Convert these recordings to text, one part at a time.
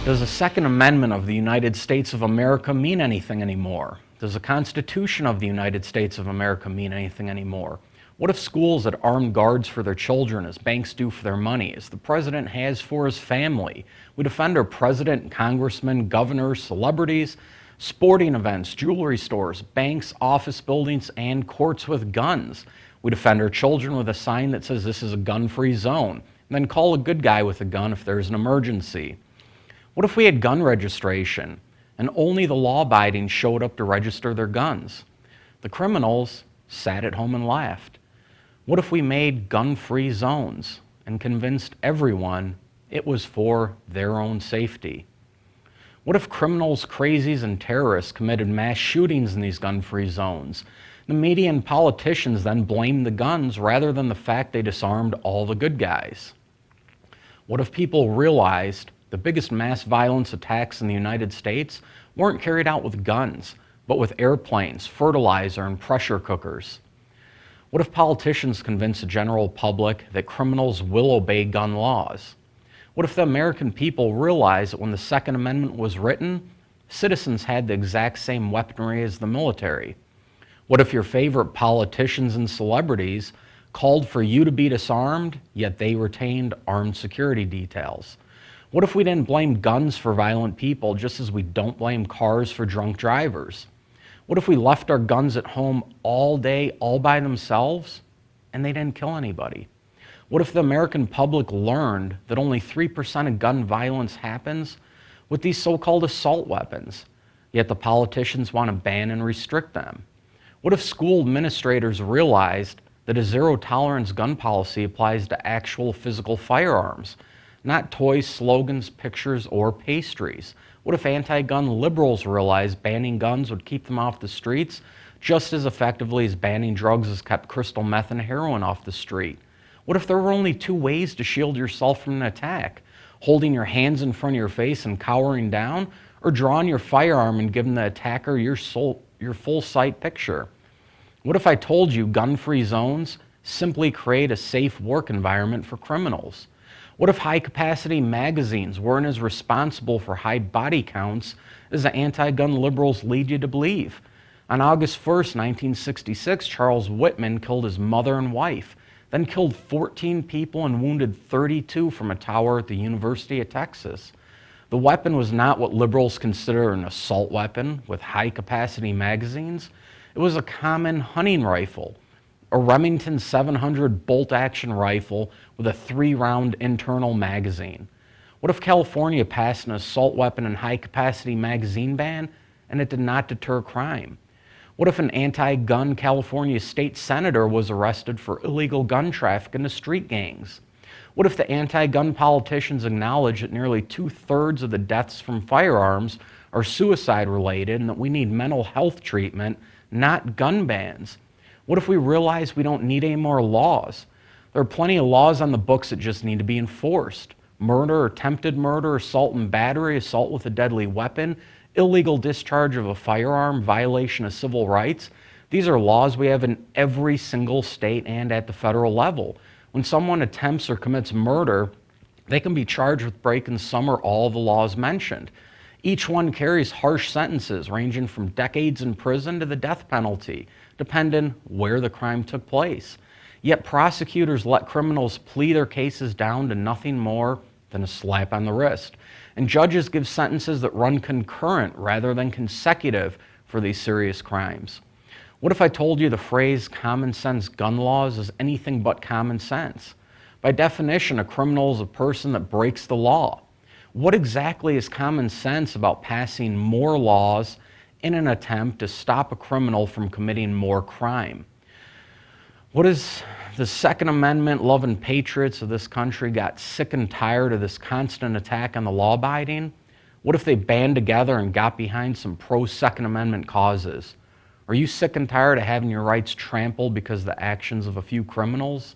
Does the Second Amendment of the United States of America mean anything anymore? Does the Constitution of the United States of America mean anything anymore? What if schools had armed guards for their children as banks do for their money, as the president has for his family? We defend our president, congressmen, governors, celebrities, sporting events, jewelry stores, banks, office buildings, and courts with guns. We defend our children with a sign that says this is a gun-free zone, and then call a good guy with a gun if there's an emergency. What if we had gun registration and only the law-abiding showed up to register their guns? The criminals sat at home and laughed. What if we made gun-free zones and convinced everyone it was for their own safety? What if criminals, crazies, and terrorists committed mass shootings in these gun-free zones? The media and politicians then blamed the guns rather than the fact they disarmed all the good guys. What if people realized the biggest mass violence attacks in the United States weren't carried out with guns, but with airplanes, fertilizer, and pressure cookers? What if politicians convince the general public that criminals will obey gun laws? What if the American people realized that when the Second Amendment was written, citizens had the exact same weaponry as the military? What if your favorite politicians and celebrities called for you to be disarmed, yet they retained armed security details? What if we didn't blame guns for violent people just as we don't blame cars for drunk drivers? What if we left our guns at home all day, all by themselves, and they didn't kill anybody? What if the American public learned that only 3% of gun violence happens with these so-called assault weapons, yet the politicians want to ban and restrict them? What if school administrators realized that a zero-tolerance gun policy applies to actual physical firearms, not toys, slogans, pictures, or pastries? What if anti-gun liberals realized banning guns would keep them off the streets just as effectively as banning drugs has kept crystal meth and heroin off the street? What if there were only two ways to shield yourself from an attack? Holding your hands in front of your face and cowering down, or drawing your firearm and giving the attacker your full-sight picture? What if I told you gun-free zones simply create a safe work environment for criminals? What if high-capacity magazines weren't as responsible for high body counts as the anti-gun liberals lead you to believe? On August 1st, 1966, Charles Whitman killed his mother and wife, then killed 14 people and wounded 32 from a tower at the University of Texas. The weapon was not what liberals consider an assault weapon with high-capacity magazines. It was a common hunting rifle, a Remington 700 bolt-action rifle with a 3-round internal magazine. What if California passed an assault weapon and high-capacity magazine ban and it did not deter crime? What if an anti-gun California state senator was arrested for illegal gun traffic into street gangs? What if the anti-gun politicians acknowledge that nearly 2/3 of the deaths from firearms are suicide-related and that we need mental health treatment, not gun bans? What if we realize we don't need any more laws? There are plenty of laws on the books that just need to be enforced. Murder, attempted murder, assault and battery, assault with a deadly weapon, illegal discharge of a firearm, violation of civil rights. These are laws we have in every single state and at the federal level. When someone attempts or commits murder, they can be charged with breaking some or all of the laws mentioned. Each one carries harsh sentences ranging from decades in prison to the death penalty, depending where the crime took place. Yet prosecutors let criminals plead their cases down to nothing more than a slap on the wrist. And judges give sentences that run concurrent rather than consecutive for these serious crimes. What if I told you the phrase common sense gun laws is anything but common sense? By definition, a criminal is a person that breaks the law. What exactly is common sense about passing more laws in an attempt to stop a criminal from committing more crime? What is the Second Amendment loving patriots of this country got sick and tired of this constant attack on the law-abiding? What if they band together and got behind some pro-Second Amendment causes? Are you sick and tired of having your rights trampled because of the actions of a few criminals?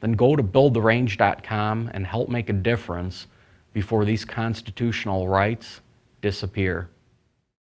Then go to buildtherange.com and help make a difference before these constitutional rights disappear.